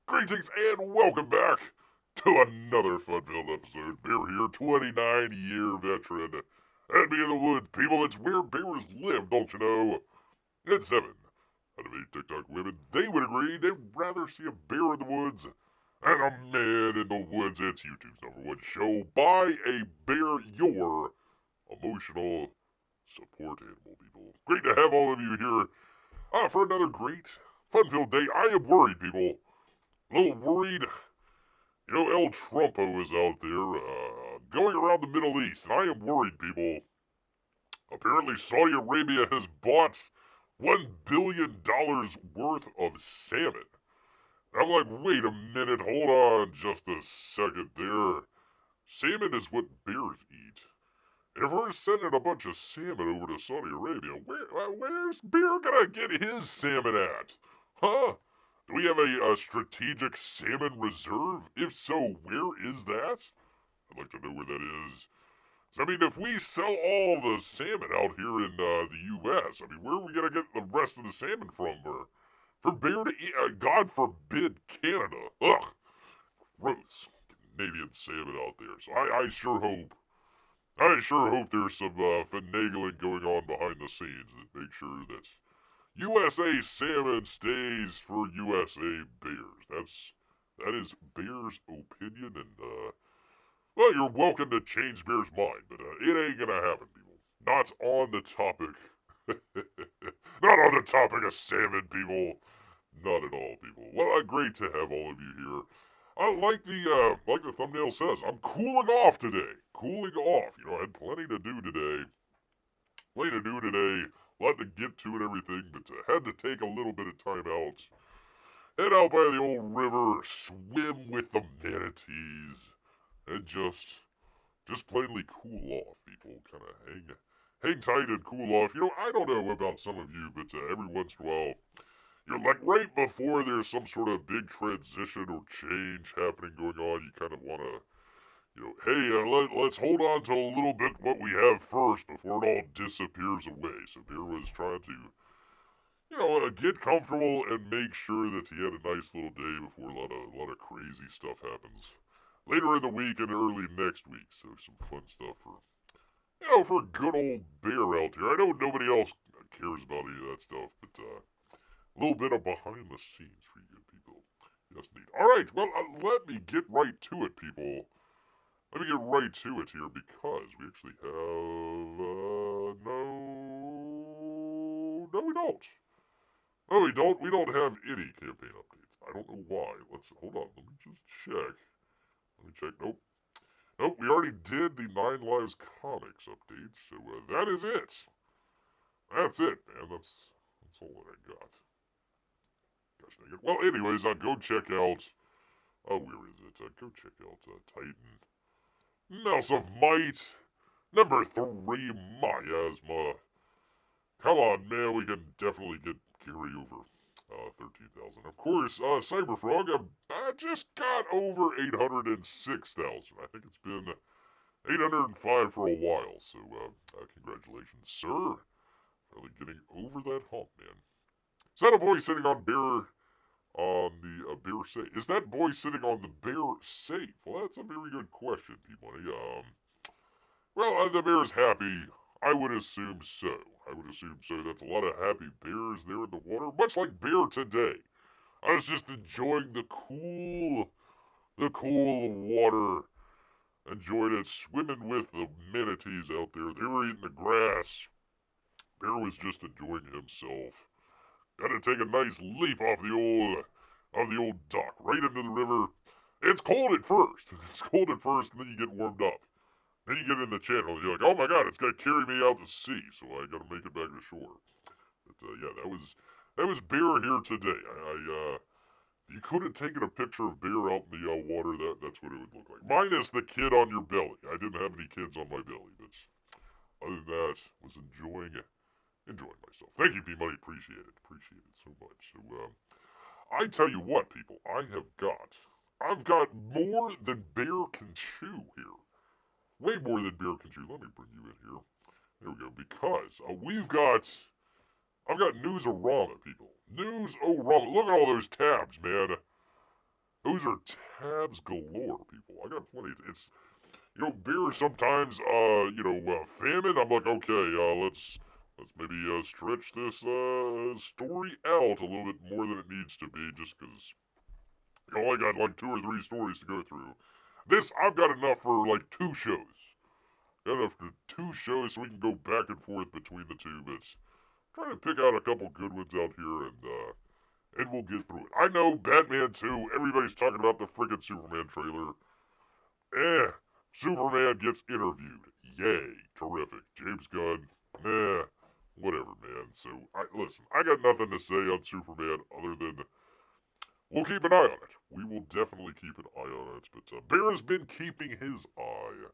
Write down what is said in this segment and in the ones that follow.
Greetings, and welcome back to another fun-filled episode. Bear here, 29-year veteran. And be in the woods, people, it's where bears live, don't you know? It's 7 out of 8 TikTok women, they would agree they'd rather see a bear in the woods than a man in the woods. It's YouTube's #1 show. By a bear, your emotional support animal, people. Great to have all of you here for another great fun-filled day. I am worried, people. A little worried. You know, El Trumpo is out there going around the Middle East, and I am worried, people. Apparently, Saudi Arabia has bought $1 billion worth of salmon. And I'm like, wait a minute, hold on just a second there. Salmon is what bears eat. If we're sending a bunch of salmon over to Saudi Arabia, where's bear gonna get his salmon at? Huh? Do we have a strategic salmon reserve? If so, where is that? I'd like to know where that is. So, I mean, if we sell all the salmon out here in the U.S., I mean, where are we going to get the rest of the salmon from? For bear to eat? God forbid Canada. Ugh. Gross. Canadian salmon out there. So I sure hope there's some finagling going on behind the scenes that make sure that USA salmon stays for USA bears. That is Bear's opinion, and well, you're welcome to change Bear's mind, but it ain't gonna happen, people. Not on the topic. Not on the topic of salmon, people. Not at all, people. Well, great to have all of you here. Like the thumbnail says, I'm cooling off today. Cooling off. You know, I had plenty to do today. Lot to get to and everything, but had to take a little bit of time out. Head out by the old river, swim with the manatees, and just plainly cool off, people. Kind of hang tight and cool off. You know, I don't know about some of you, but every once in a while, you're like right before there's some sort of big transition or change happening going on, you kind of want to, you know, hey, let's hold on to a little bit what we have first before it all disappears away. So Bear was trying to, you know, get comfortable and make sure that he had a nice little day before a lot of crazy stuff happens later in the week and early next week. So some fun stuff for good old Bear out here. I know nobody else cares about any of that stuff, but a little bit of behind the scenes for you good people. Yes, indeed. All right, well, let me get right to it, people. Let me get right to it here because we actually have no, we don't. No, we don't. We don't have any campaign updates. I don't know why. Hold on. Let me just check. Nope, we already did the 9 Lives Comics update, so that is it. That's it, man. That's all that I got. Gosh dang it. Well, anyways, go check out, where is it? Go check out Titan. Mouse of Might. Number 3, Miasma. Come on, man. We can definitely get Gary over 13,000. Of course, Cyberfrog just got over 806,000. I think it's been 805 for a while. So, congratulations, sir. Really getting over that hump, man. Is that a boy sitting on the bear safe? Is that boy sitting on the bear safe? Well, that's a very good question, people. Well, the bear's happy. I would assume so. That's a lot of happy bears there in the water, much like Bear today. I was just enjoying the cool water. Enjoyed it, swimming with the manatees out there. They were eating the grass. Bear was just enjoying himself. Got to take a nice leap off the old dock, right into the river. It's cold at first, and then you get warmed up. Then you get in the channel, and you're like, oh my god, it's going to carry me out to sea, so I got to make it back to shore. But, yeah, that was Bear here today. You could have taken a picture of Bear out in the water, that's what it would look like. Minus the kid on your belly. I didn't have any kids on my belly, but other than that, was enjoying myself. Thank you, B-Money, appreciate it so much. So, I tell you what, people, I've got more than Bear can chew here. Way more than Bear can chew. Let me bring you in here. There we go. Because I've got News-o-RAMA, people. News-o-RAMA. Look at all those tabs, man. Those are tabs galore, people. I got plenty. It's, beer sometimes, famine. I'm like, okay, let's maybe stretch this story out a little bit more than it needs to be, just because I only got like 2 or 3 stories to go through. This, I've got enough for like 2 shows. Got enough for 2 shows so we can go back and forth between the two, but trying to pick out a couple good ones out here, and we'll get through it. I know Batman 2, everybody's talking about the freaking Superman trailer. Superman gets interviewed. Yay, terrific. James Gunn, whatever, man. So, listen, I got nothing to say on Superman other than we'll keep an eye on it. We will definitely keep an eye on it. But Bear has been keeping his eye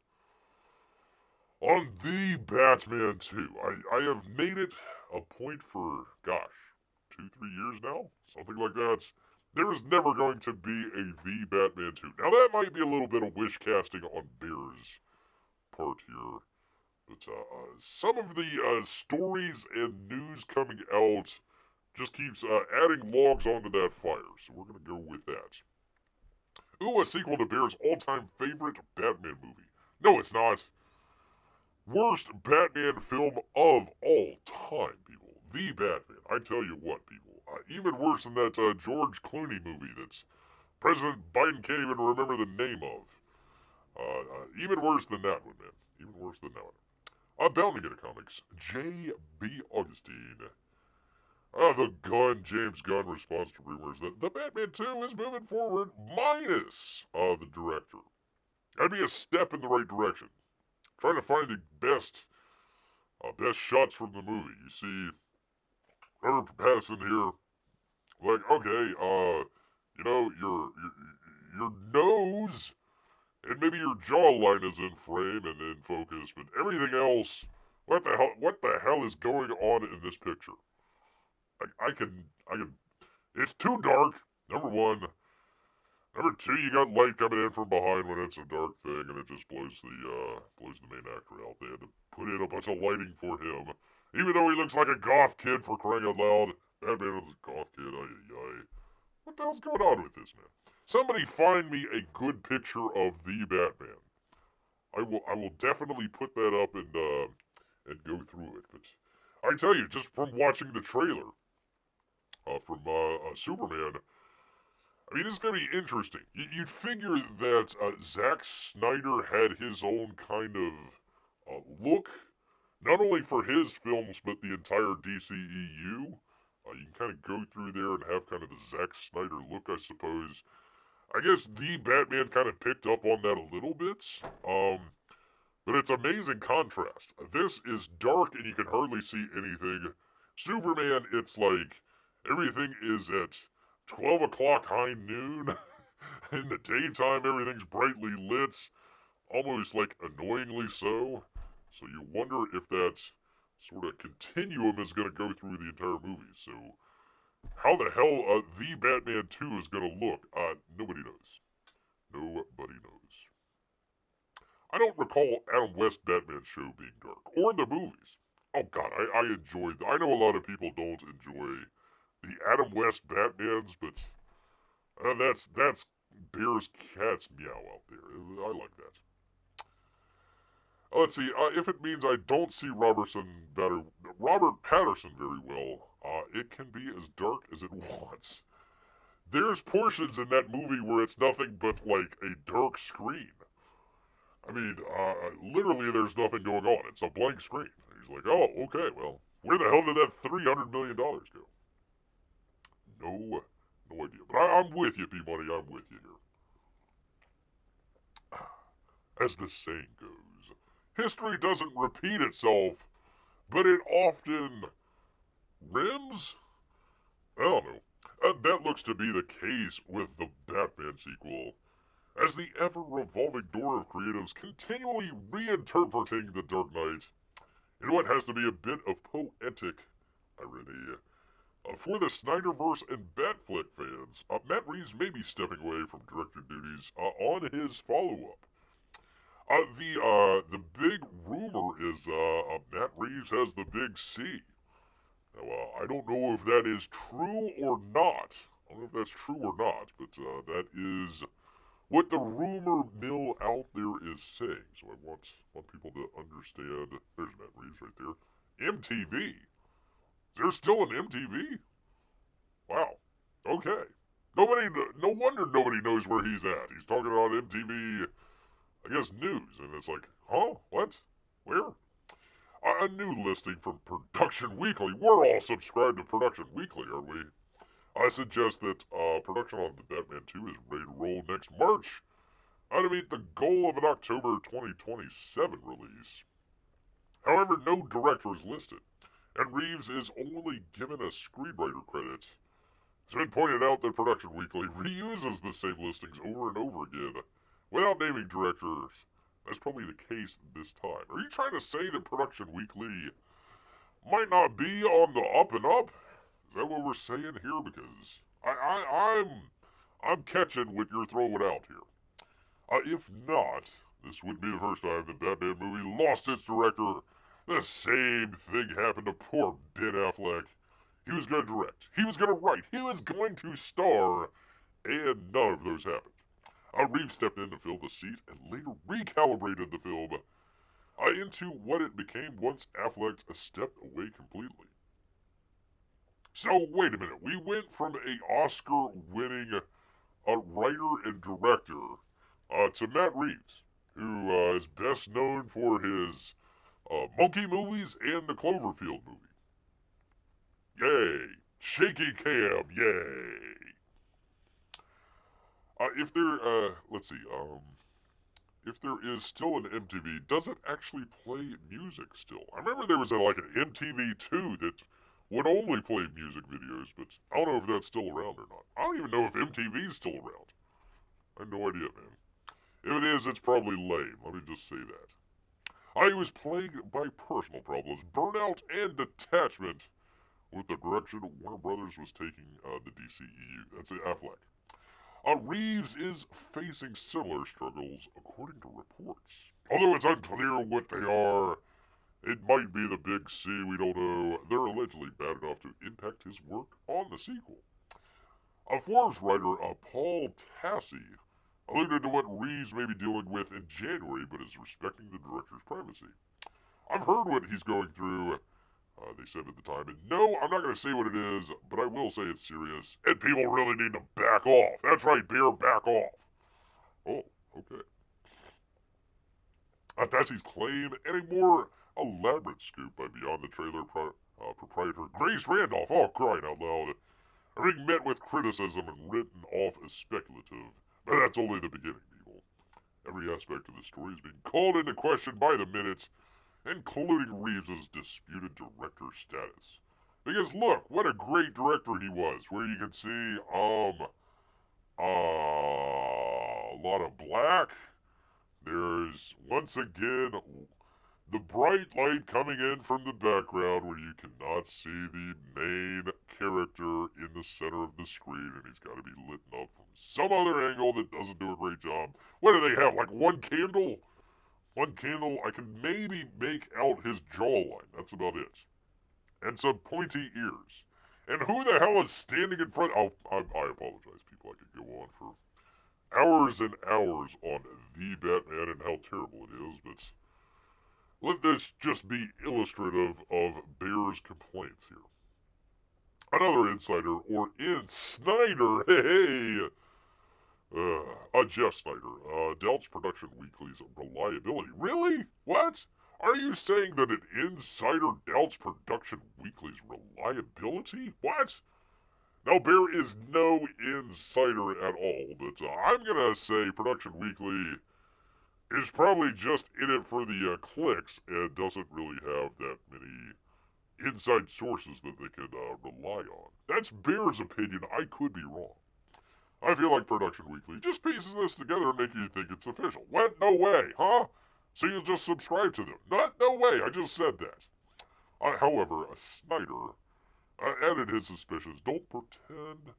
on the Batman 2. I have made it a point for, 2-3 years now? Something like that. There is never going to be a The Batman 2. Now, that might be a little bit of wish casting on Bear's part here. But some of the stories and news coming out just keeps adding logs onto that fire. So we're going to go with that. Ooh, a sequel to Bear's all-time favorite Batman movie. No, it's not. Worst Batman film of all time, people. The Batman. I tell you what, people. Even worse than that George Clooney movie that President Biden can't even remember the name of. Even worse than that one, man. Even worse than that one. Bound to get a comics. J.B. Augustine. The James Gunn response to rumors that the Batman 2 is moving forward minus the director. That'd be a step in the right direction. Trying to find the best shots from the movie. You see Robert Pattinson here, like, okay, your nose and maybe your jawline is in frame and in focus, but everything else, what the hell is going on in this picture? I can, it's too dark, number one. Number two, you got light coming in from behind when it's a dark thing, and it just blows the main actor out. They had to put in a bunch of lighting for him, even though he looks like a goth kid, for crying out loud. Batman is a goth kid. Ay. What the hell's going on with this, man? Somebody find me a good picture of the Batman. I will definitely put that up and go through it. But I tell you, just from watching the trailer from Superman. I mean, this is going to be interesting. You'd figure that Zack Snyder had his own kind of look, not only for his films, but the entire DCEU. You can kind of go through there and have kind of the Zack Snyder look, I suppose. I guess the Batman kind of picked up on that a little bit. But it's amazing contrast. This is dark and you can hardly see anything. Superman, it's like everything is at 12 o'clock high noon. In the daytime, everything's brightly lit, almost like annoyingly so. So you wonder if that sort of continuum is going to go through the entire movie. So how the hell the Batman 2 is going to look, nobody knows. Nobody knows. I don't recall Adam West Batman show being dark, or the movies. Oh god, I enjoyed. I know a lot of people don't enjoy the Adam West Batmans, but that's Bear's Cat's Meow out there. I like that. Let's see. If it means I don't see Robert Patterson very well, it can be as dark as it wants. There's portions in that movie where it's nothing but like a dark screen. I mean, literally there's nothing going on. It's a blank screen. He's like, oh, okay, well, where the hell did that $300 million go? No idea. But I'm with you, P-Money. I'm with you here. As the saying goes, history doesn't repeat itself, but it often rims? I don't know. That looks to be the case with the Batman sequel, as the ever-revolving door of creatives continually reinterpreting The Dark Knight in what has to be a bit of poetic irony. For the Snyderverse and Batflick fans, Matt Reeves may be stepping away from director duties on his follow-up. The big rumor is Matt Reeves has the big C. Now, I don't know if that is true or not. I don't know if that's true or not, but that is what the rumor mill out there is saying. So I want people to understand. There's Matt Reeves right there. MTV. Is there still an MTV? Wow. Okay. No wonder nobody knows where he's at. He's talking about MTV, I guess, news, and it's like, huh? What? Where? A new listing from Production Weekly. We're all subscribed to Production Weekly, aren't we? I suggest that production on The Batman 2 is ready to roll next March to meet the goal of an October 2027 release. However, no director is listed, and Reeves is only given a screenwriter credit. It's been pointed out that Production Weekly reuses the same listings over and over again without naming directors. That's probably the case this time. Are you trying to say that Production Weekly might not be on the up and up? Is that what we're saying here? Because I'm catching what you're throwing out here. If not, this would be the first time the Batman movie lost its director. The same thing happened to poor Ben Affleck. He was going to direct. He was going to write. He was going to star. And none of those happened. Reeves stepped in to fill the seat and later recalibrated the film into what it became once Affleck stepped away completely. So, wait a minute. We went from an Oscar-winning writer and director to Matt Reeves, who is best known for his Monkey movies and the Cloverfield movie. Yay! Shaky cam, yay! Let's see, if there is still an MTV, does it actually play music still? I remember there was an MTV2 that would only play music videos, but I don't know if that's still around or not. I don't even know if MTV is still around. I have no idea, man. If it is, it's probably lame. Let me just say that. I was plagued by personal problems, burnout, and detachment with the direction Warner Brothers was taking the DCEU. That's Affleck. Reeves is facing similar struggles, according to reports. Although it's unclear what they are, it might be the big C, we don't know. They're allegedly bad enough to impact his work on the sequel. A Forbes writer, Paul Tassi, alluded to what Reeves may be dealing with in January, but is respecting the director's privacy. I've heard what he's going through, they said at the time, and no, I'm not going to say what it is, but I will say it's serious, and people really need to back off. That's right, Beer, back off. Oh, okay. Tassi's claim and a more elaborate scoop by Beyond the Trailer proprietor Grace Randolph, oh, crying out loud, are being met with criticism and written off as speculative. But that's only the beginning, people. Every aspect of the story is being called into question by the minute, including Reeves' disputed director status. Because look, what a great director he was, where you can see, a lot of black. There's, once again, the bright light coming in from the background where you cannot see the main character in the center of the screen, and he's got to be lit up from some other angle that doesn't do a great job. What do they have, like one candle? One candle, I can maybe make out his jawline. That's about it. And some pointy ears. And who the hell is standing in front? Oh, I apologize, people. I could go on for hours and hours on The Batman and how terrible it is, but let this just be illustrative of Bear's complaints here. Another insider, or Snyder, hey! Jeff Snyder, doubts Production Weekly's reliability. Really? What? Are you saying that an insider doubts Production Weekly's reliability? What? Now, Bear is no insider at all, but I'm gonna say Production Weekly is probably just in it for the clicks and doesn't really have that many inside sources that they could rely on. That's Bear's opinion. I could be wrong. I feel like Production Weekly just pieces this together and make you think it's official. What? No way, huh? So you'll just subscribe to them. No way, I just said that. However, Snyder added his suspicions. Don't pretend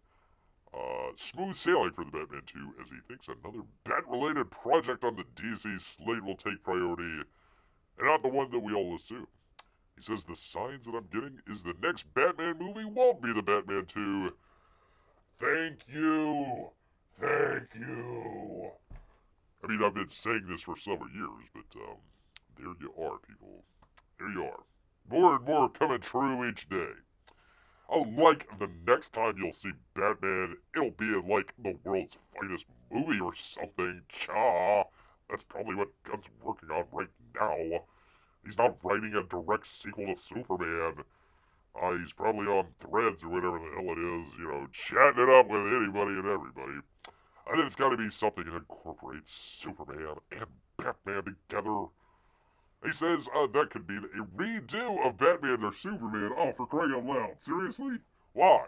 smooth sailing for the Batman 2 as he thinks another Bat-related project on the DC slate will take priority, and not the one that we all assume. He says the signs that I'm getting is the next Batman movie won't be the Batman 2, Thank you. Thank you. I mean, I've been saying this for several years, but there you are, people. There you are. More and more coming true each day. Like the next time you'll see Batman, it'll be in like the world's finest movie or something. Cha. That's probably what Gunn's working on right now. He's not writing a direct sequel to Superman. He's probably on Threads or whatever the hell it is, chatting it up with anybody and everybody. I think it's got to be something that incorporates Superman and Batman together. He says that could be a redo of Batman or Superman. Oh, for crying out loud. Seriously? Why?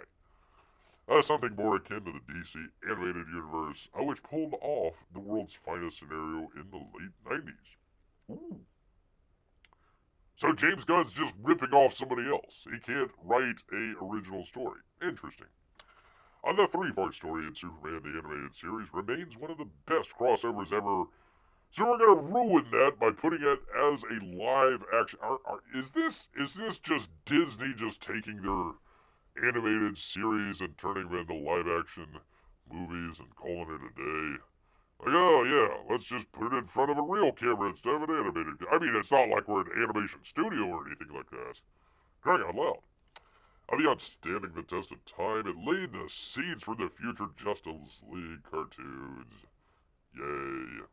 Something more akin to the DC animated universe, which pulled off the world's finest scenario in the late 90s. Ooh. So James Gunn's just ripping off somebody else. He can't write a original story. Interesting. The three-part story in Superman the Animated Series remains one of the best crossovers ever. So we're gonna ruin that by putting it as a live action. Is this just Disney just taking their animated series and turning them into live action movies and calling it a day? Like, oh yeah, let's just put it in front of a real camera instead of an animated camera. I mean, it's not like we're an animation studio or anything like that. Crying out loud. Beyond standing the test of time, it laid the seeds for the future Justice League cartoons. Yay.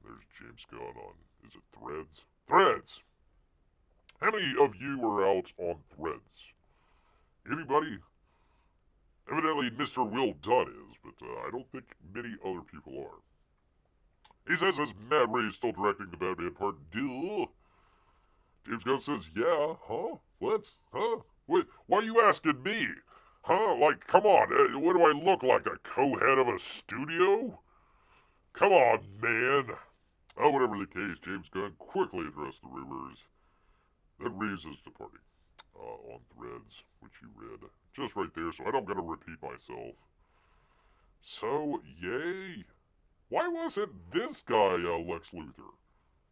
There's James Gunn on, is it Threads? Threads! How many of you are out on Threads? Anybody? Evidently Mr. Will Dunn is, but I don't think many other people are. He says as Matt Ray is still directing the Batman part, duh. James Gunn says, yeah, huh? What? Huh? Wait, why are you asking me? Huh? Like, come on, what do I look like, a co-head of a studio? Come on, man. Whatever the case, James Gunn quickly addressed the rumors that Reeves is departing on Threads, which you read just right there, so I don't gotta repeat myself. So, yay. Why wasn't this guy Lex Luthor?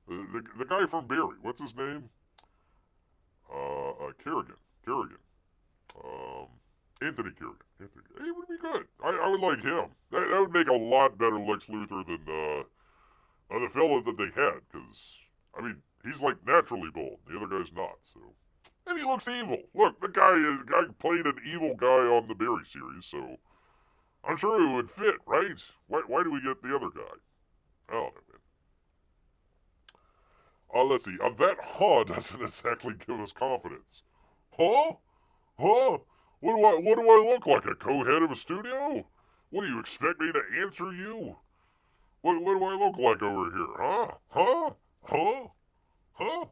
The guy from Barry, what's his name? Kerrigan. Anthony Kerrigan. He would be good. I would like him. That would make a lot better Lex Luthor than the fella that they had, because, I mean, he's like naturally bald. The other guy's not, so. And he looks evil. Look, the guy played an evil guy on the Barry series, so I'm sure it would fit, right? Why do we get the other guy? I don't know, man. Let's see. That huh doesn't exactly give us confidence. Huh? Huh? What do I look like, a co-head of a studio? What do you expect me to answer you? What do I look like over here? Huh? Huh? Huh? Huh?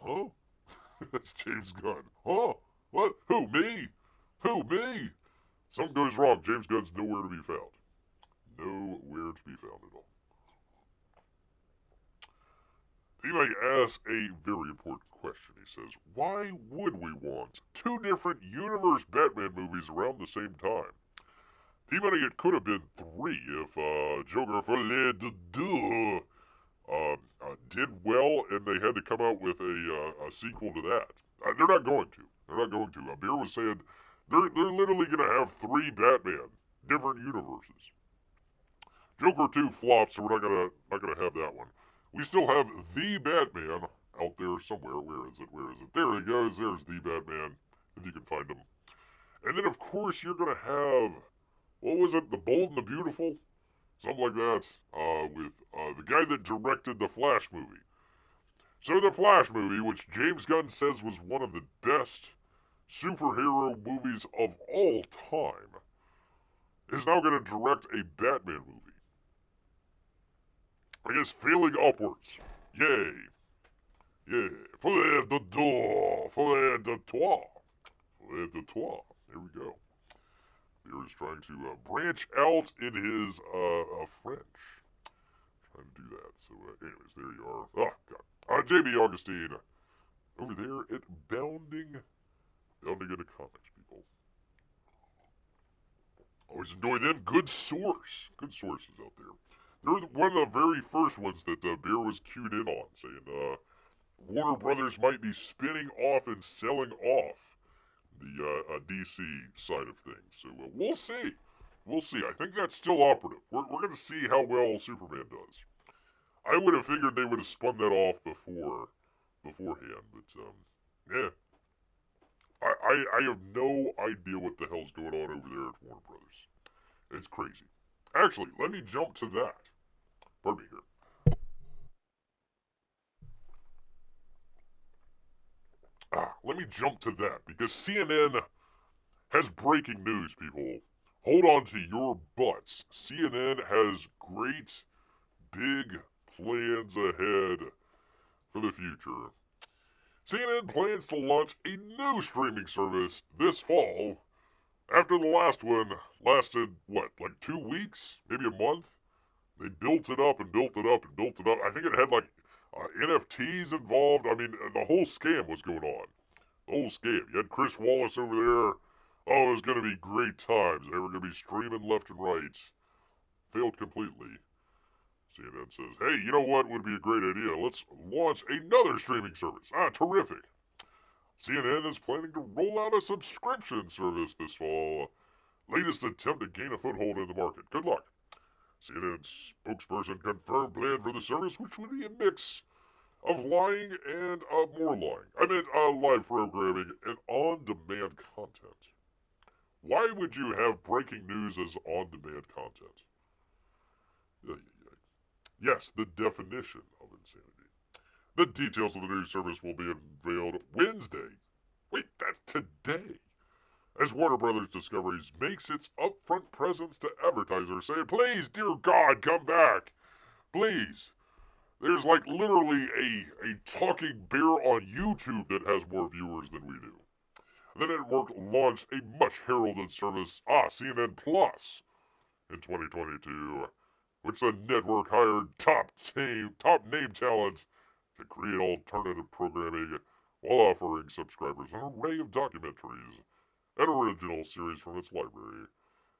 Huh? That's James Gunn. Huh? What? Who, me? Who, me? Something goes wrong. James Gunn's nowhere to be found. Nowhere to be found at all. He may ask a very important question. He says, why would we want two different universe Batman movies around the same time? P-Money, it could have been three if Joker did well and they had to come out with a sequel to that. They're not going to. Beer was saying they're literally going to have three Batman, different universes. Joker 2 flops, so we're not gonna have that one. We still have the Batman out there somewhere. Where is it? There he goes. There's the Batman, if you can find him. And then, of course, you're going to have, what was it? The Bold and the Beautiful? Something like that. With the guy that directed the Flash movie. So the Flash movie, which James Gunn says was one of the best superhero movies of all time, is now going to direct a Batman movie. I guess failing upwards. Yay. Yeah. Flair de toi. There we go. Beer is trying to branch out in his French. Trying to do that. So, anyways, there you are. Oh, God. J.B. Augustine. Over there at Bounding into Comics, people. Always enjoy them. Good sources out there. They're one of the very first ones that Beer was cued in on, saying Warner Brothers might be spinning off and selling off the DC side of things. So we'll see. We'll see. I think that's still operative. We're going to see how well Superman does. I would have figured they would have spun that off beforehand, but yeah. I have no idea what the hell's going on over there at Warner Brothers. It's crazy. Actually, let me jump to that. Pardon me here. Let me jump to that because CNN has breaking news, people. Hold on to your butts. CNN has great, big plans ahead for the future. CNN plans to launch a new streaming service this fall after the last one lasted, what, like 2 weeks? Maybe a month? They built it up and built it up and built it up. I think it had like NFTs involved. I mean, the whole scam was going on. The whole scam. You had Chris Wallace over there. Oh, it was going to be great times. They were going to be streaming left and right. Failed completely. CNN says, hey, you know what would be a great idea? Let's launch another streaming service. Terrific. CNN is planning to roll out a subscription service this fall. Latest attempt to gain a foothold in the market. Good luck. CNN spokesperson confirmed plan for the service, which would be a mix of lying and more lying. I meant live programming and on-demand content. Why would you have breaking news as on-demand content? Yes, the definition of insanity. The details of the new service will be unveiled Wednesday. Wait, that's today. As Warner Brothers Discoveries makes its upfront presence to advertisers saying, please, dear God, come back. Please. There's like literally a talking bear on YouTube that has more viewers than we do. The network launched a much heralded service, CNN Plus, in 2022, which the network hired top name talent to create alternative programming while offering subscribers an array of documentaries and original series from its library.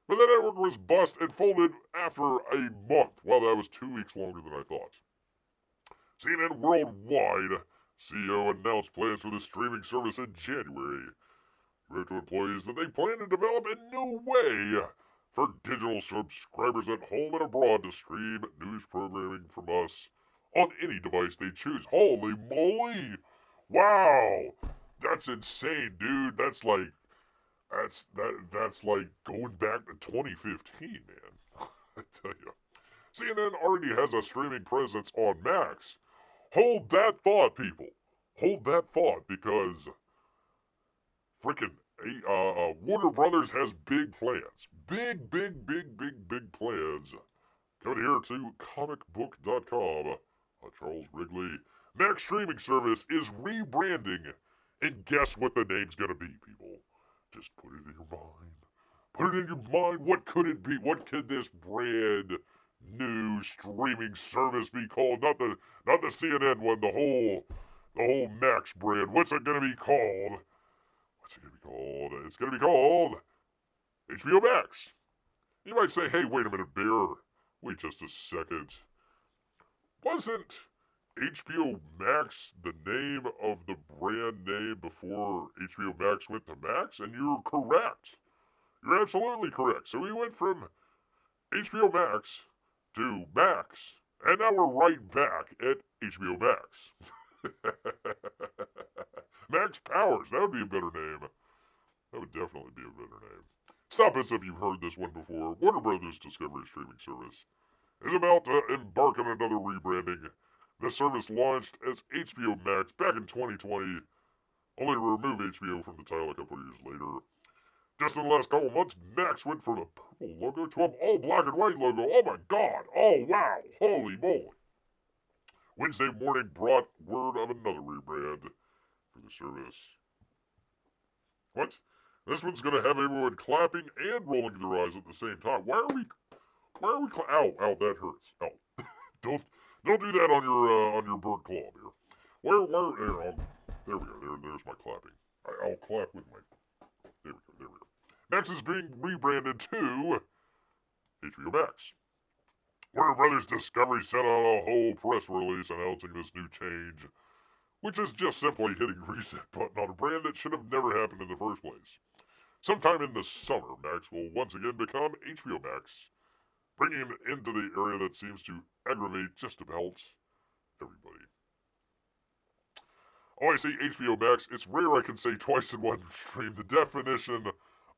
But the network was bust and folded after a month. Well, that was 2 weeks longer than I thought. CNN Worldwide CEO announced plans for the streaming service in January. He wrote to employees that they plan to develop a new way for digital subscribers at home and abroad to stream news programming from us on any device they choose. Holy moly! Wow! That's insane, dude. That's like going back to 2015, man. I tell you. CNN already has a streaming presence on Max. Hold that thought, people. Hold that thought, because freaking Warner Brothers has big plans. Big plans. Coming here to comicbook.com. Charles Wrigley. Max streaming service is rebranding. And guess what the name's gonna be, people? Just put it in your mind. Put it in your mind. What could it be? What could this brand new streaming service be called? Not the CNN one, the whole Max brand. What's it gonna be called? What's it gonna be called? It's gonna be called HBO Max. You might say, hey, wait a minute, Bear. Wait just a second. Wasn't HBO Max the name of the brand name before HBO Max went to Max? And you're correct. You're absolutely correct. So we went from HBO Max to Max, and now we're right back at HBO Max. Max Powers, that would be a better name. That would definitely be a better name. Stop us if you've heard this one before. Warner Brothers Discovery streaming service is about to embark on another rebranding. The service launched as HBO Max back in 2020, only to remove HBO from the title a couple years later. Just in the last couple months, Max went from a purple logo to an all black and white logo. Oh my god! Oh wow! Holy moly! Wednesday morning brought word of another rebrand for the service. What? This one's gonna have everyone clapping and rolling their eyes at the same time. Why are we ow, that hurts. Ow. Don't do that on your burnt claw here. There we go. There's my clapping. I'll clap with my. There we go. Max is being rebranded to HBO Max. Warner Brothers Discovery sent out a whole press release announcing this new change, which is just simply hitting the reset button on a brand that should have never happened in the first place. Sometime in the summer, Max will once again become HBO Max, bringing him into the area that seems to aggravate just about everybody. Oh, I say HBO Max, it's rare I can say twice in one stream the definition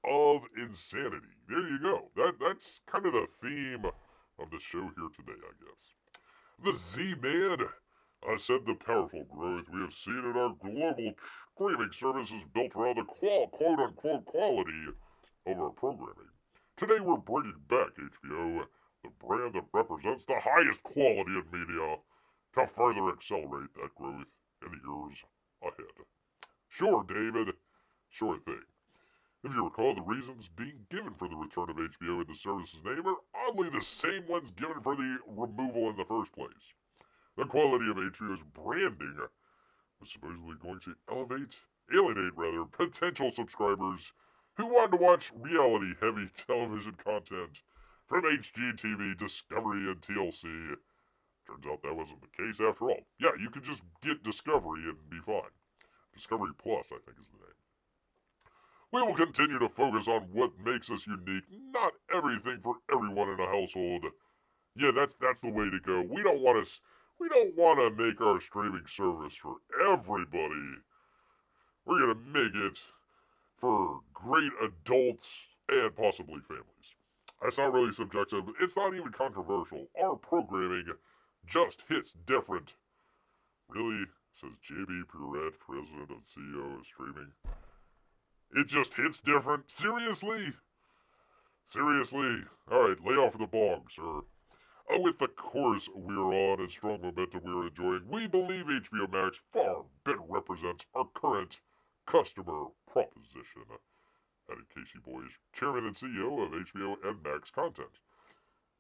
of insanity. There you go. That's kind of the theme of the show here today, I guess. The Z-Man said the powerful growth we have seen in our global streaming service is built around the quote-unquote quality of our programming. Today we're bringing back HBO, the brand that represents the highest quality in media, to further accelerate that growth in the years ahead. Sure, David. Sure thing. If you recall, the reasons being given for the return of HBO in the service's name are oddly the same ones given for the removal in the first place. The quality of HBO's branding was supposedly going to alienate potential subscribers who wanted to watch reality-heavy television content from HGTV, Discovery, and TLC. Turns out that wasn't the case after all. Yeah, you could just get Discovery and be fine. Discovery Plus, I think, is the name. We will continue to focus on what makes us unique, not everything for everyone in a household. Yeah, that's the way to go. We don't want to make our streaming service for everybody. We're gonna make it for great adults and possibly families. That's not really subjective. It's not even controversial. Our programming just hits different. Really, says JB Perrette, president and CEO of streaming. It just hits different. Seriously? Seriously? Alright, lay off the bong, sir. With the course we're on and strong momentum we're enjoying, we believe HBO Max far better represents our current customer proposition. Added Casey Boy, chairman and CEO of HBO and Max Content.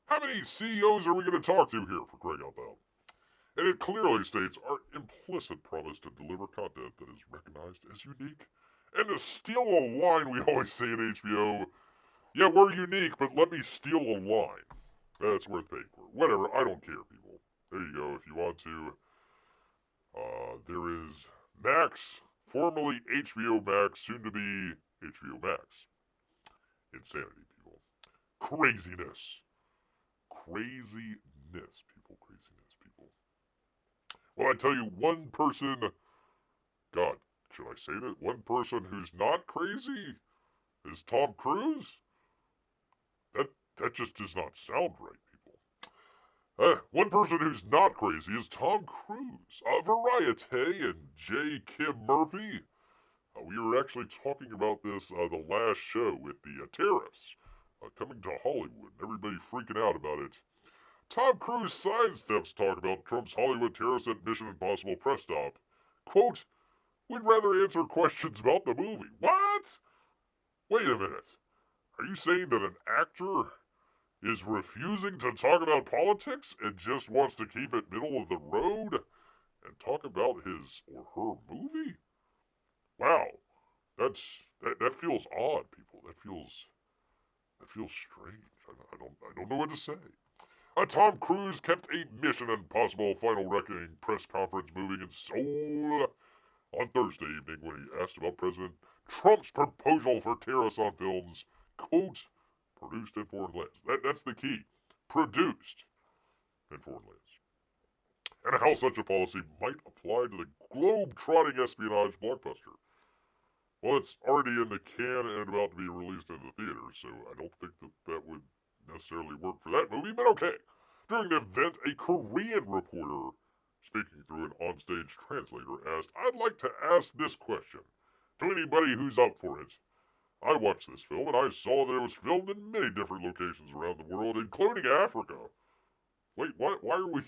How many CEOs are we going to talk to here, for crying out loud? And it clearly states our implicit promise to deliver content that is recognized as unique. And to steal a line we always say in HBO, yeah, we're unique, but let me steal a line. That's worth paying for. Whatever, I don't care, people. There you go, if you want to. There is Max, formerly HBO Max, soon to be HBO Max. Insanity, people. Craziness. Craziness, people. Craziness, people. Well, I tell you, one person... God, should I say that? One person who's not crazy is Tom Cruise? That just does not sound right, people. One person who's not crazy is Tom Cruise. Variety and J. Kim Murphy. We were actually talking about this the last show with the tariffs coming to Hollywood. Everybody freaking out about it. Tom Cruise sidesteps talk about Trump's Hollywood tariffs at Mission Impossible press stop. Quote, we'd rather answer questions about the movie. What? Wait a minute. Are you saying that an actor is refusing to talk about politics and just wants to keep it middle of the road and talk about his or her movie? Wow, that feels odd, people. That feels strange. I don't know what to say. Tom Cruise kept a Mission Impossible Final Reckoning press conference moving in Seoul on Thursday evening when he asked about President Trump's proposal for tariffs on films, quote, produced in foreign lands. That's the key. Produced in foreign lands. And how such a policy might apply to the globe-trotting espionage blockbuster. Well, it's already in the can and about to be released in the theaters, so I don't think that would necessarily work for that movie, but okay. During the event, a Korean reporter, speaking through an onstage translator, asked, I'd like to ask this question to anybody who's up for it. I watched this film and I saw that it was filmed in many different locations around the world, including Africa. Wait, what? Why are we...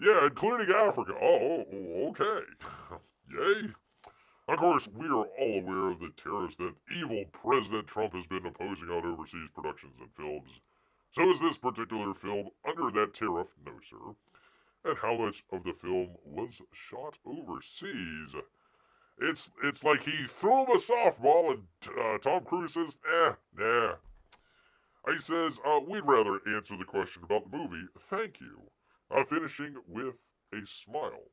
Yeah, including Africa. Oh, okay. Yay. Of course, we are all aware of the tariffs that evil President Trump has been imposing on overseas productions and films. So is this particular film under that tariff? No, sir. And how much of the film was shot overseas? It's like he threw him a softball and Tom Cruise says, nah. He says, we'd rather answer the question about the movie. Thank you. Finishing with a smile.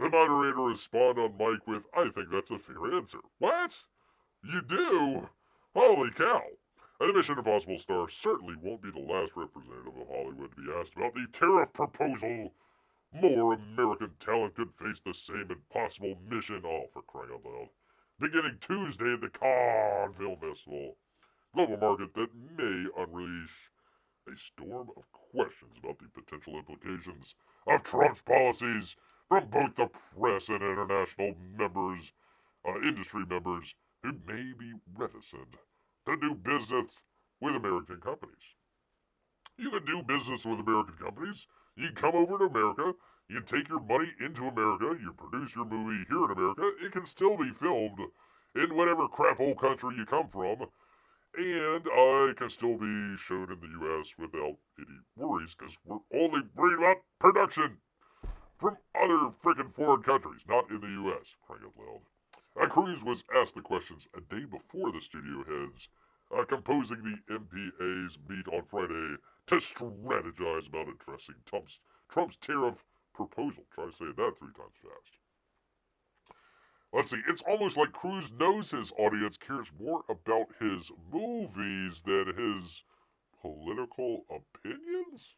The moderator responded on mic with, I think that's a fair answer. What? You do? Holy cow. And the Mission Impossible star certainly won't be the last representative of Hollywood to be asked about the tariff proposal. More American talent could face the same impossible mission, all for crying out loud. Beginning Tuesday at the Cannes Film Festival, global market that may unleash a storm of questions about the potential implications of Trump's policies from both the press and international members, industry members, who may be reticent to do business with American companies. You can do business with American companies. You can come over to America. You can take your money into America. You produce your movie here in America. It can still be filmed in whatever crap hole country you come from. And it can still be shown in the U.S. without any worries, because we're only worried about production from other freaking foreign countries, not in the U.S. Crying out loud. Cruse was asked the questions a day before the studio heads composing the MPAs meet on Friday to strategize about addressing Trump's tariff proposal. Try to say that 3 times fast. Let's see, it's almost like Cruse knows his audience cares more about his movies than his political opinions?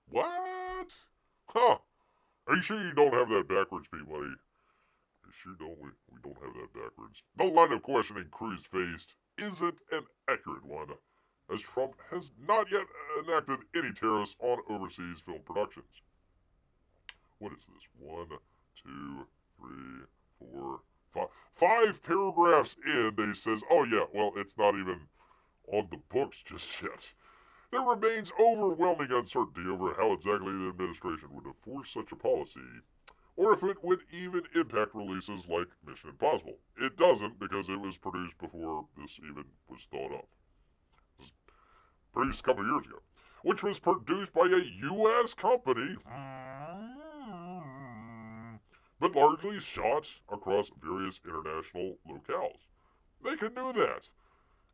What? Huh. Are you sure you don't have that backwards, P-Money? You sure don't? We don't have that backwards. The line of questioning Cruse faced isn't an accurate one, as Trump has not yet enacted any tariffs on overseas film productions. What is this? 1, 2, 3, 4, 5. 5 paragraphs in, they says, oh yeah, well, it's not even on the books just yet. There remains overwhelming uncertainty over how exactly the administration would enforce such a policy, or if it would even impact releases like Mission Impossible. It doesn't, because it was produced before this even was thought up. It was produced a couple years ago, which was produced by a U.S. company, but largely shot across various international locales. They can do that.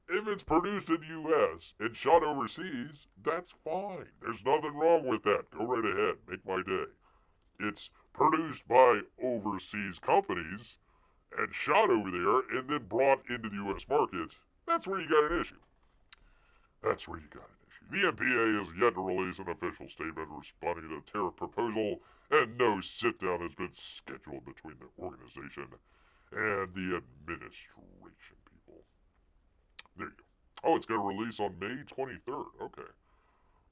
If it's produced in the U.S. and shot overseas, that's fine. There's nothing wrong with that. Go right ahead. Make my day. It's produced by overseas companies and shot over there and then brought into the U.S. market. That's where you got an issue. That's where you got an issue. The MPA has yet to release an official statement responding to the tariff proposal, and no sit-down has been scheduled between the organization and the administration, people. There you go. Oh, it's going to release on May 23rd. Okay.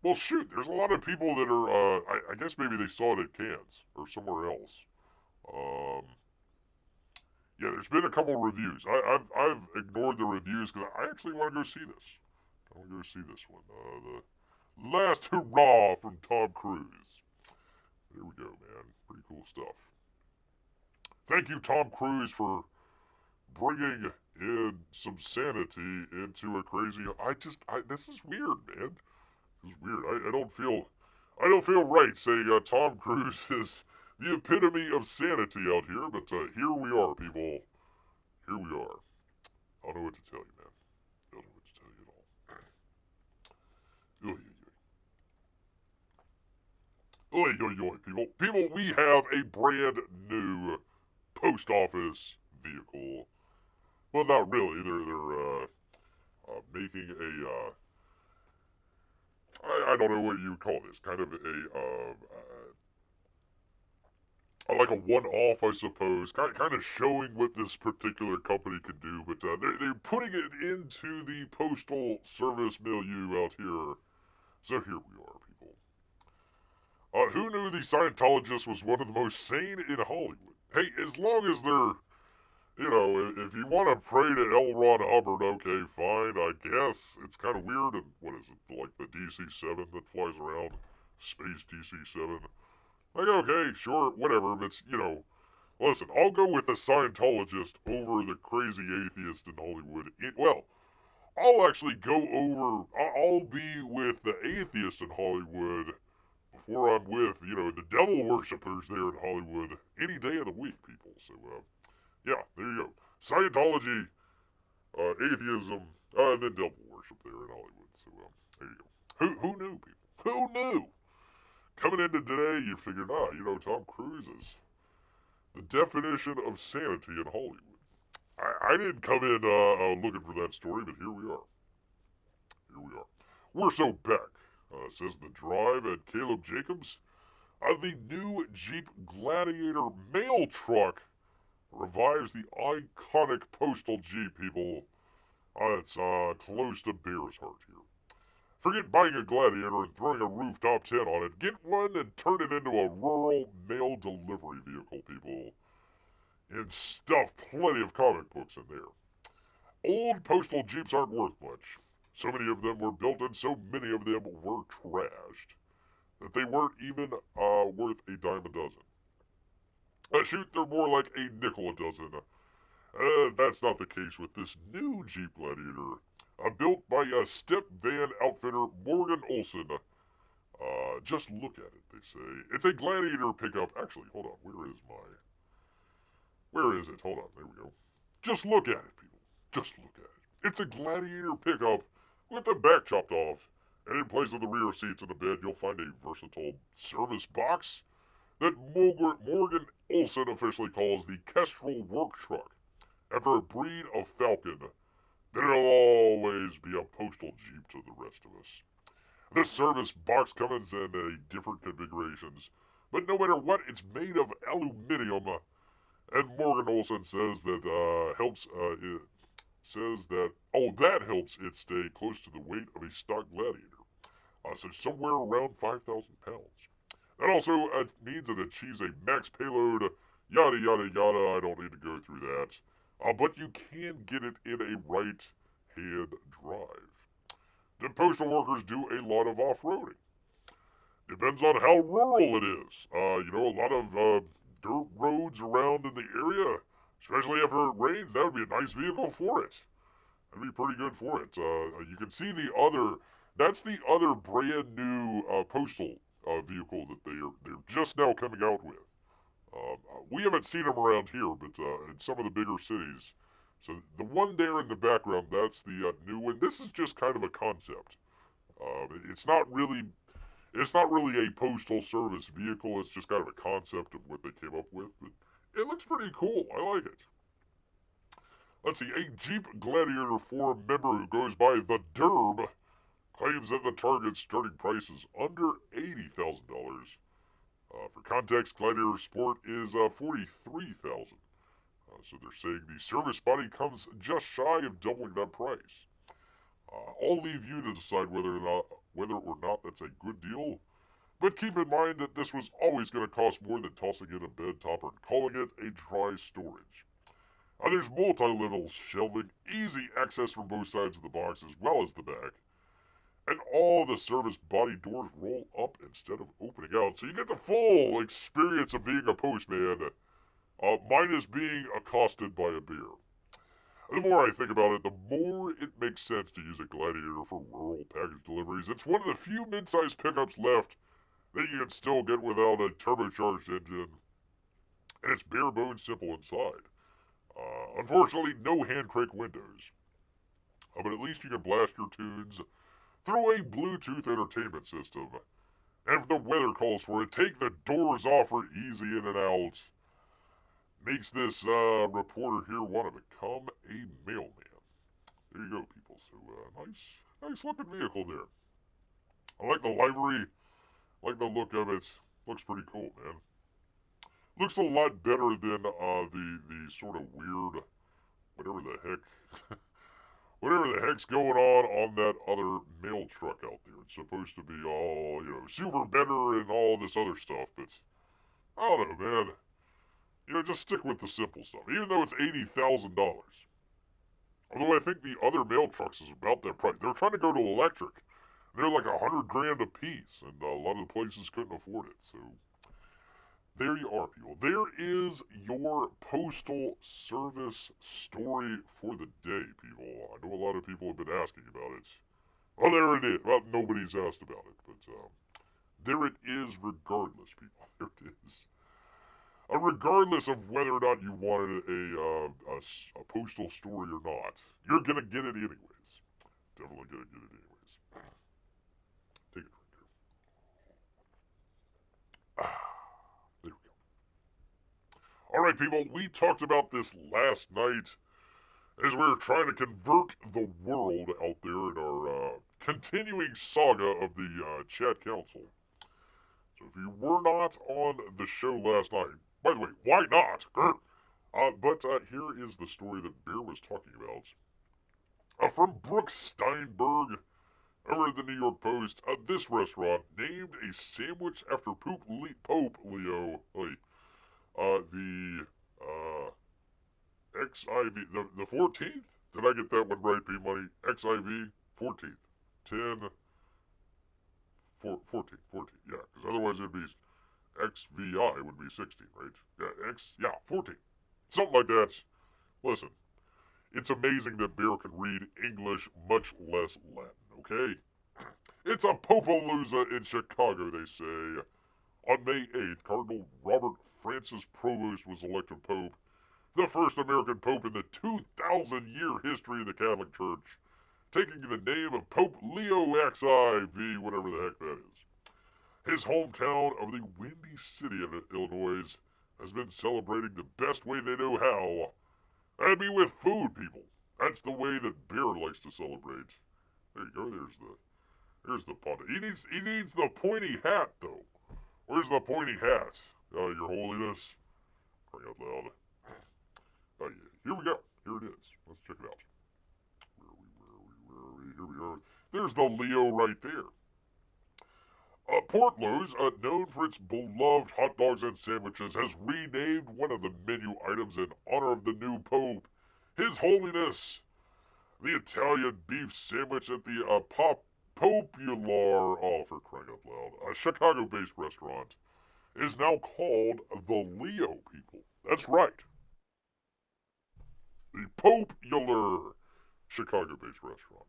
Well, shoot, there's a lot of people that are, I guess maybe they saw it at Cannes or somewhere else. Yeah, there's been a couple reviews. I've ignored the reviews because I actually want to go see this. I want to go see this one. The Last Hurrah from Tom Cruise. There we go, man. Pretty cool stuff. Thank you, Tom Cruise, for bringing in some sanity into a crazy. This is weird, man. This is weird. I don't feel right saying Tom Cruise is the epitome of sanity out here, but here we are, people. Here we are. I don't know what to tell you, man. I don't know what to tell you at all. Oy, oy, oy, people. People, we have a brand new post office vehicle. Well, not really. They're making a, I don't know what you call this, kind of like a one-off, I suppose, kind of showing what this particular company can do, but they're putting it into the postal service milieu out here. So here we are, people. Who knew the Scientologist was one of the most sane in Hollywood? Hey, as long as they're, if you want to pray to L. Ron Hubbard, okay, fine, I guess. It's kind of weird, and what is it, like the DC-7 that flies around? Space DC-7? Like, okay, sure, whatever, but, listen, I'll go with the Scientologist over the crazy atheist in Hollywood. I'll actually I'll be with the atheist in Hollywood before I'm with, the devil worshippers there in Hollywood any day of the week, people. So, yeah, there you go. Scientology, atheism, and then devil worship there in Hollywood. So, there you go. Who knew, people? Who knew? Coming into today, you figured, Tom Cruise is The definition of sanity in Hollywood. I didn't come in looking for that story, but here we are. Here we are. We're so back, says The Drive and Caleb Jacobs. The new Jeep Gladiator mail truck revives the iconic Postal Jeep, people. It's close to Bear's heart here. Forget buying a Gladiator and throwing a rooftop tent on it. Get one and turn it into a rural mail delivery vehicle, people. And stuff plenty of comic books in there. Old Postal Jeeps aren't worth much. So many of them were built and so many of them were trashed that they weren't even worth a dime a dozen. Shoot, they're more like a nickel a dozen. That's not the case with this new Jeep Gladiator, built by a step van outfitter Morgan Olson. Just look at it, they say. It's a Gladiator pickup. Actually, hold on. Where is it? Hold on. There we go. Just look at it, people. Just look at it. It's a Gladiator pickup with the back chopped off. And in place of the rear seats and the bed, you'll find a versatile service box that Morgan Olson officially calls the Kestrel Work Truck. After a breed of Falcon, then it'll always be a Postal Jeep to the rest of us. This service box comes in different configurations, but no matter what, it's made of aluminium. And Morgan Olson says that that helps it stay close to the weight of a stock Gladiator. So somewhere around 5,000 pounds. That also means it achieves a max payload, yada yada yada. I don't need to go through that. But you can get it in a right-hand drive. The postal workers do a lot of off-roading. Depends on how rural it is. A lot of dirt roads around in the area, especially after it rains. That would be a nice vehicle for it. That'd be pretty good for it. You can see that's the other brand new postal vehicle that they're just now coming out with. We haven't seen them around here, but in some of the bigger cities. So the one there in the background, that's the new one. This is just kind of a concept. It's not really a postal service vehicle. It's just kind of a concept of what they came up with, but it looks pretty cool. I like it. Let's see, a Jeep Gladiator Forum member who goes by the Derb claims that the target starting price is under $80,000. For context, Gladiator Sport is $43,000. So they're saying the service body comes just shy of doubling that price. I'll leave you to decide whether or not that's a good deal. But keep in mind that this was always going to cost more than tossing in a bed topper and calling it a dry storage. There's multi-level shelving, easy access from both sides of the box as well as the back. And all the service body doors roll up instead of opening out. So you get the full experience of being a postman, minus being accosted by a bear. The more I think about it, the more it makes sense to use a Gladiator for rural package deliveries. It's one of the few mid-sized pickups left that you can still get without a turbocharged engine. And it's bare bones simple inside. Unfortunately, no hand crank windows. But at least you can blast your tunes through a Bluetooth entertainment system. And if the weather calls for it, take the doors off for easy in and out. Makes this reporter here want to become a mailman. There you go, people. So, nice looking vehicle there. I like the livery, like the look of it. Looks pretty cool, man. Looks a lot better than the sort of weird, whatever the heck's going on that other mail truck out there. It's supposed to be all, super better and all this other stuff, but I don't know, man. Just stick with the simple stuff, even though it's $80,000. Although I think the other mail trucks is about that price. They're trying to go to electric. They're like $100,000 a piece, and a lot of the places couldn't afford it. So there you are, people. There is your postal service story for the day, people. I know a lot of people have been asking about it. Well, there it is. Well, nobody's asked about it, but there it is regardless, people. There it is. Regardless of whether or not you wanted a postal story or not, you're going to get it anyways. Definitely going to get it anyways. Take it right there. There we go. Alright, people, we talked about this last night as we were trying to convert the world out there in our continuing saga of the chat council. So if you were not on the show last night, by the way, why not? But here is the story that Bear was talking about. From Brooke Steinberg over at the New York Post, this restaurant named a sandwich after Pope Leo, the XIV, the 14th? Did I get that one right, P-Money? XIV, 14th. 10, 14, yeah, because otherwise it'd be XVI would be 16, right? Yeah, 14. Something like that. Listen, it's amazing that Bear can read English, much less Latin, okay? It's a Popalooza in Chicago, they say. On May 8th, Cardinal Robert Francis Provost was elected Pope, the first American Pope in the 2,000-year history of the Catholic Church, taking the name of Pope Leo XIV, whatever the heck that is. His hometown of the Windy City of Illinois has been celebrating the best way they know how. That'd be with food, people. That's the way that Bear likes to celebrate. There you go, there's the pond. He needs the pointy hat, though. Where's the pointy hat? Your Holiness. Crying out loud. Oh, yeah. Here we go. Here it is. Let's check it out. Where are we? Here we are. There's the Leo right there. Portlo's, known for its beloved hot dogs and sandwiches, has renamed one of the menu items in honor of the new Pope, His Holiness. The Italian beef sandwich at the Popular, for crying out loud, a Chicago-based restaurant, is now called the Leo, people. That's right. The Popular Chicago-based restaurant.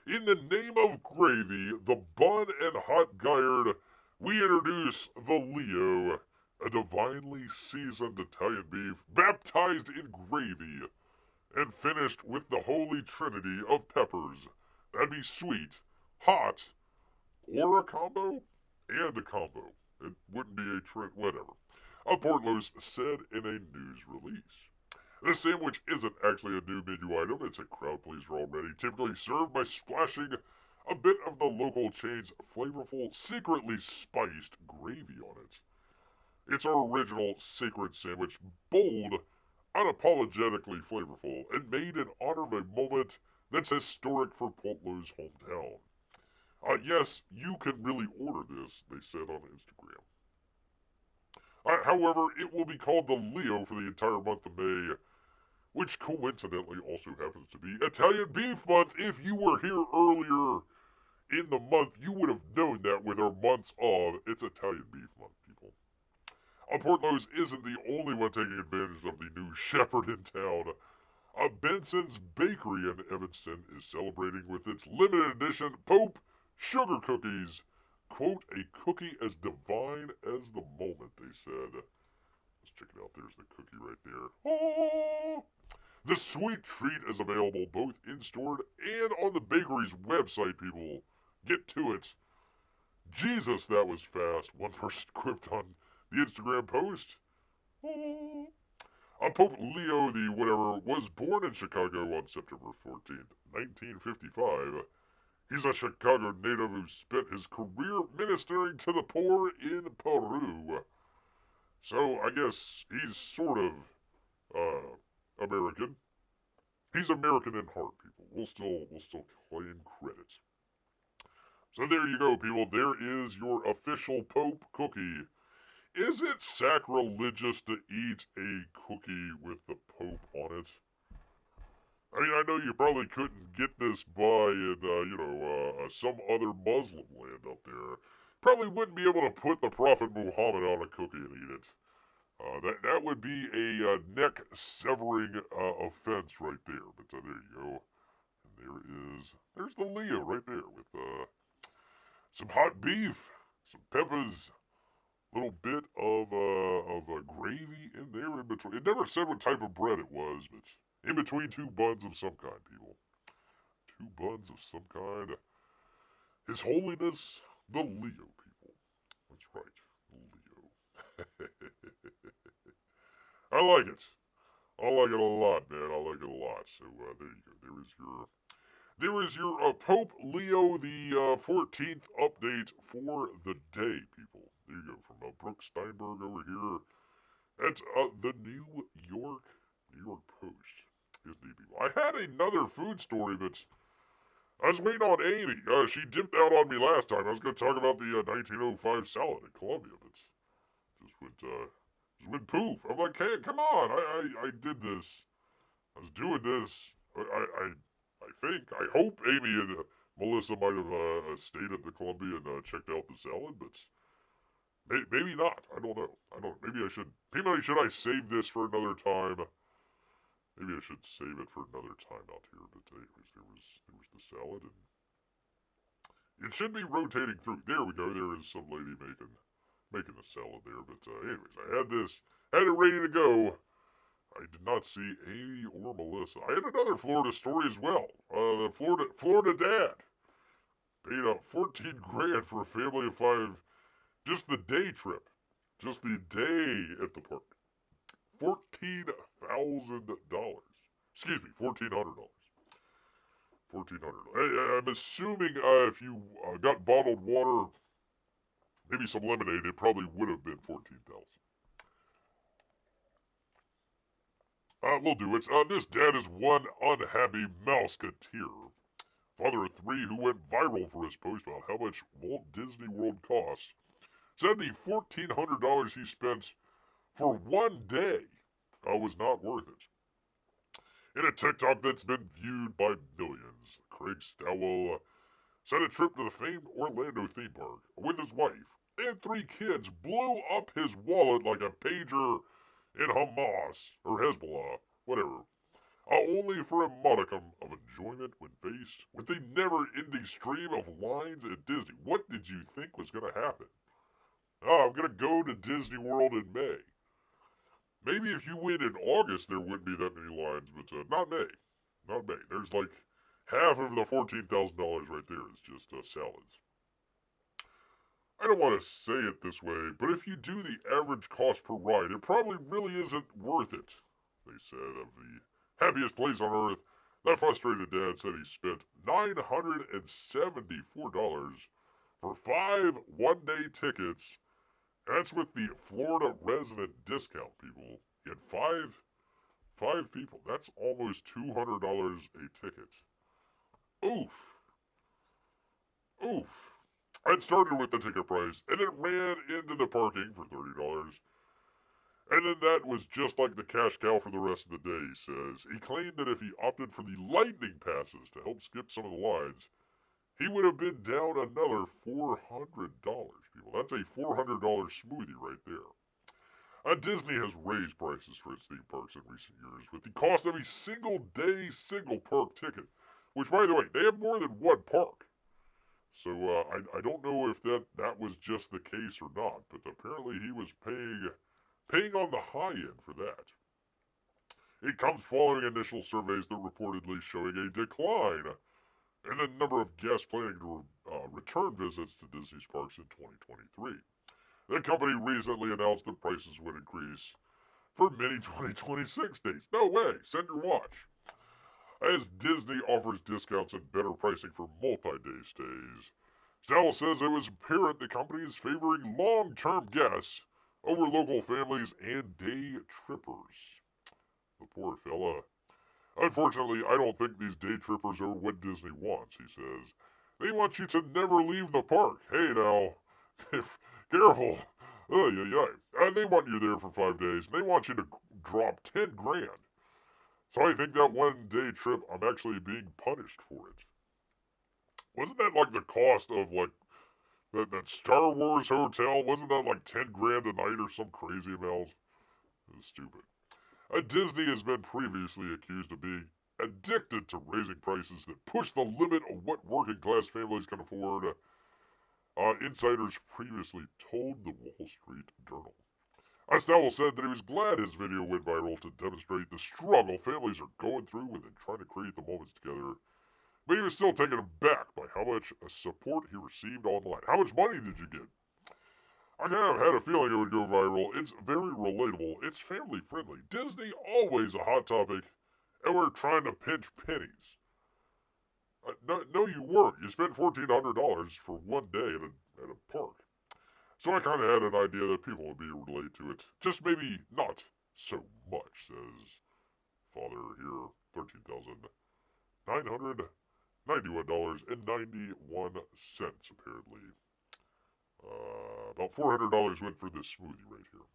In the name of gravy, the bun and hot guyard, we introduce the Leo, a divinely seasoned Italian beef baptized in gravy and finished with the holy trinity of peppers. That'd be sweet, hot, or a combo? And a combo. It wouldn't be a whatever. Portlo's said in a news release. This sandwich isn't actually a new menu item, it's a crowd pleaser already, typically served by splashing a bit of the local chain's flavorful, secretly spiced gravy on it. It's our original sacred sandwich, bold, unapologetically flavorful, and made in honor of a moment that's historic for Portlo's hometown. Yes, you can really order this, they said on Instagram. However, it will be called the Leo for the entire month of May, which coincidentally also happens to be Italian Beef Month. If you were here earlier in the month, you would have known that with our months of It's Italian Beef Month, people. Portlo's isn't the only one taking advantage of the new shepherd in town. Benson's Bakery in Evanston is celebrating with its limited edition Pope Sugar Cookies. Quote, a cookie as divine as the moment, they said. Let's check it out. There's the cookie right there. Oh! The sweet treat is available both in-store and on the bakery's website, people. Get to it. Jesus, that was fast. One person quipped on the Instagram post. Oh. Pope Leo the whatever was born in Chicago on September 14th, 1955. He's a Chicago native who spent his career ministering to the poor in Peru. So I guess he's sort of American. He's American in heart, people. We'll still claim credit. So there you go, people. There is your official Pope cookie. Is it sacrilegious to eat a cookie with the Pope on it? I mean, I know you probably couldn't get this by in, some other Muslim land out there. Probably wouldn't be able to put the Prophet Muhammad on a cookie and eat it. That would be a neck-severing offense right there. But there you go. And there's the Leo right there with some hot beef, some peppers, little bit of gravy in there in between. It never said what type of bread it was, but in between two buns of some kind, people. Two buns of some kind. His Holiness, the Leo, people. That's right, the Leo. I like it. I like it a lot, man. I like it a lot. So there you go. There is your Pope Leo the 14th update for the day, people. There you go, from Brooke Steinberg over here at the New York Post. Indeed, people. I had another food story, but I was waiting on Amy. She dipped out on me last time. I was going to talk about the 1905 salad in Columbia, but just went poof. I'm like, hey, come on! I did this. I was doing this. I hope Amy and Melissa might have stayed at the Columbia and checked out the salad, but maybe not. I don't know. Maybe I should. Maybe should I save this for another time? Maybe I should save it for another time out here. But anyways, there was the salad, and it should be rotating through. There we go. There is some lady making the salad there. But anyways, I had it ready to go. I did not see Amy or Melissa. I had another Florida story as well. The Florida dad paid out 14 grand for a family of 5. Just the day trip. Just the day at the park. $14,000. Excuse me, $1,400. $1,400. I'm assuming if you got bottled water, maybe some lemonade, it probably would have been 14,000. We'll do it. This dad is one unhappy mouseketeer. Father of 3 who went viral for his post about how much Walt Disney World cost said the $1,400 he spent for one day was not worth it. In a TikTok that's been viewed by millions, Craig Stowell said a trip to the famed Orlando theme park with his wife and 3 kids blew up his wallet like a pager in Hamas or Hezbollah, whatever. Only for a modicum of enjoyment when faced with the never-ending stream of lines at Disney. What did you think was going to happen? I'm going to go to Disney World in May. Maybe if you went in August, there wouldn't be that many lines, but not May. Not May. There's like half of the $14,000 right there is just salads. I don't want to say it this way, but if you do the average cost per ride, it probably really isn't worth it, they said. Of the happiest place on earth, that frustrated dad said he spent $974 for 5 one-day tickets. That's with the Florida resident discount, people. He had five people. That's almost $200 a ticket. Oof. I'd started with the ticket price, and then ran into the parking for $30. And then that was just like the cash cow for the rest of the day, he says. He claimed that if he opted for the lightning passes to help skip some of the lines, he would have been down another $400, people. That's a $400 smoothie right there. Disney has raised prices for its theme parks in recent years with the cost of a single-day, single-park ticket, which, by the way, they have more than one park. So I don't know if that was just the case or not, but apparently he was paying on the high end for that. It comes following initial surveys that reportedly showing a decline in the number of guests planning to return visits to Disney's parks in 2023. The company recently announced that prices would increase for many 2026 dates. No way, send your watch. As Disney offers discounts and better pricing for multi-day stays, Stowell says it was apparent the company is favoring long-term guests over local families and day trippers. The poor fella. Unfortunately, I don't think these day trippers are what Disney wants, he says. They want you to never leave the park. Hey now, careful. They want you there for 5 days, and they want you to drop 10 grand. So I think that one day trip, I'm actually being punished for it. Wasn't that like the cost of like that Star Wars hotel? Wasn't that like 10 grand a night or some crazy amount? It was stupid. Disney has been previously accused of being addicted to raising prices that push the limit of what working class families can afford. Insiders previously told the Wall Street Journal. Stowell said that he was glad his video went viral to demonstrate the struggle families are going through when they're trying to create the moments together. But he was still taken aback by how much support he received online. How much money did you get? I kind of had a feeling it would go viral. It's very relatable. It's family friendly. Disney always a hot topic, and we're trying to pinch pennies. No, you weren't. You spent $1,400 for one day at a park. So I kind of had an idea that people would be related to it. Just maybe not so much, says Father here. $13,991.91, apparently. About $400 went for this smoothie right here.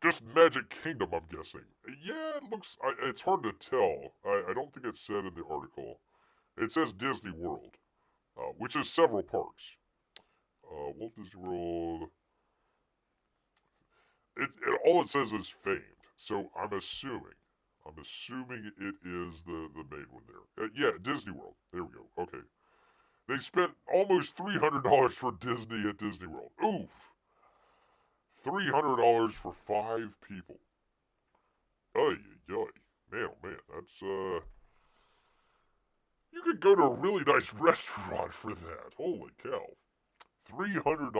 Just Magic Kingdom, I'm guessing. Yeah, it looks. It's hard to tell. I don't think it's said in the article. It says Disney World, which is several parks. Walt Disney World. All it says is famed. So I'm assuming it is the main one there. Yeah, Disney World. There we go. Okay. They spent almost $300 for Disney at Disney World. Oof. $300 for 5 people. Oy, oy. Man, oh man, that's, You could go to a really nice restaurant for that. Holy cow. $300.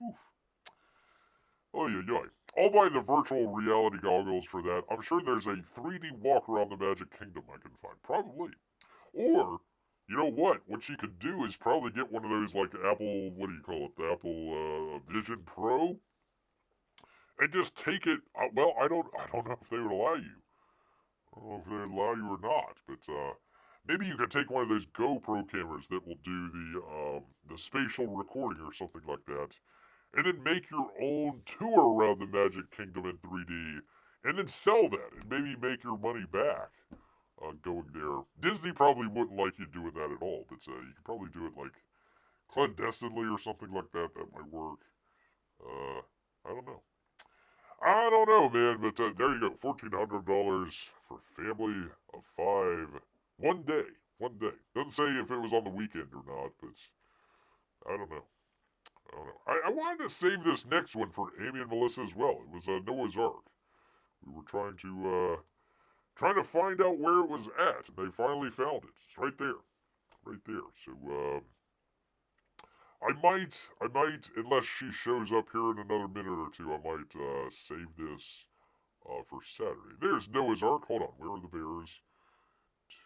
Oof. Oy, oy, oy. I'll buy the virtual reality goggles for that. I'm sure there's a 3D walk around the Magic Kingdom I can find. Probably. Or, you know what? What she could do is probably get one of those, like, Apple, what do you call it? The Apple Vision Pro? And just take it. Well, I don't know if they would allow you. I don't know if they would allow you or not, but maybe you could take one of those GoPro cameras that will do the spatial recording or something like that, and then make your own tour around the Magic Kingdom in 3D, and then sell that, and maybe make your money back going there. Disney probably wouldn't like you doing that at all, but you could probably do it like clandestinely or something like that. That might work. I don't know. I don't know, man, but there you go. $1,400 for family of 5. One day. One day. Doesn't say if it was on the weekend or not, but I don't know. I don't know. I wanted to save this next one for Amy and Melissa as well. It was Noah's Ark. We were trying to find out where it was at, and they finally found it. It's right there. Right there. So, I might, unless she shows up here in another minute or two, I might save this for Saturday. There's Noah's Ark. Hold on, where are the bears?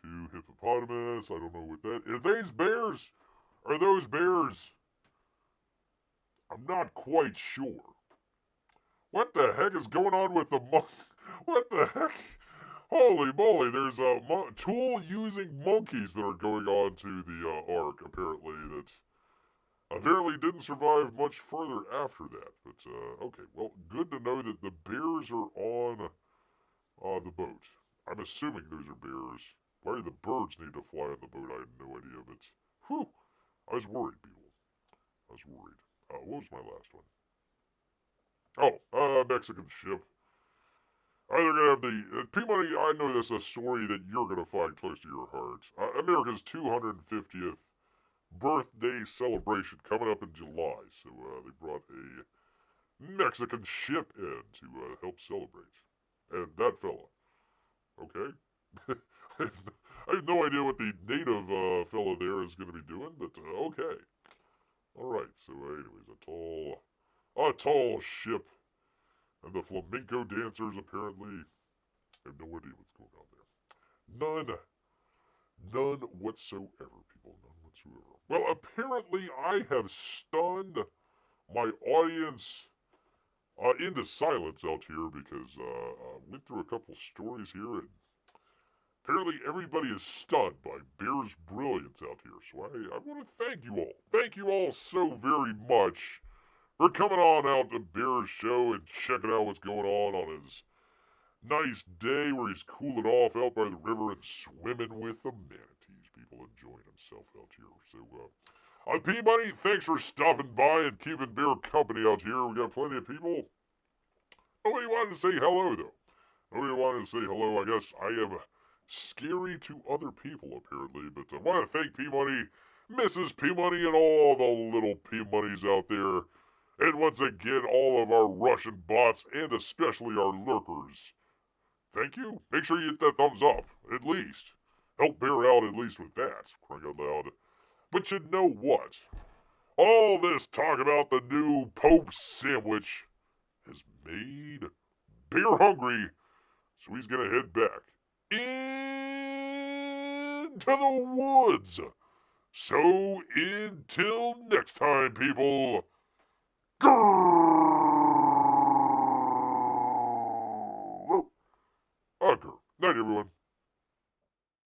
2 hippopotamus. I don't know what that is. Are these bears? Are those bears? I'm not quite sure. What the heck is going on with the What the heck? Holy moly, there's tool-using monkeys that are going on to the Ark, apparently, that apparently didn't survive much further after that. But, okay, well, good to know that the bears are on the boat. I'm assuming those are bears. Why do the birds need to fly on the boat? I have no idea, but, whew, I was worried, people. I was worried. What was my last one? Oh, Mexican ship. They're gonna have the P-Money. I know this is a story that you're gonna find close to your heart. America's 250th birthday celebration coming up in July. So they brought a Mexican ship in to help celebrate. And that fella, okay? I have no idea what the native fella there is going to be doing, but okay. All right. So, anyways, a tall ship, and the flamenco dancers apparently. I have no idea what's going on there. None whatsoever, people. None whatsoever. Well, apparently I have stunned my audience into silence out here because I went through a couple stories here, and apparently everybody is stunned by Bear's brilliance out here. So I want to thank you all. Thank you all so very much for coming on out to Bear's show and checking out what's going on his nice day where he's cooling off out by the river and swimming with the manatees. People enjoying himself out here. So, P-Money, thanks for stopping by and keeping Bear company out here. We got plenty of people. Nobody wanted to say hello, though. Nobody wanted to say hello. I guess I am scary to other people, apparently. But I want to thank P-Money, Mrs. P-Money, and all the little P-Moneys out there. And once again, all of our Russian bots, and especially our lurkers. Thank you. Make sure you hit that thumbs up, at least. Help Bear out at least with that, crying out loud. But you know what? All this talk about the new Pope sandwich has made Bear hungry, so he's gonna head back into the woods. So until next time, people, grrr! Night, everyone.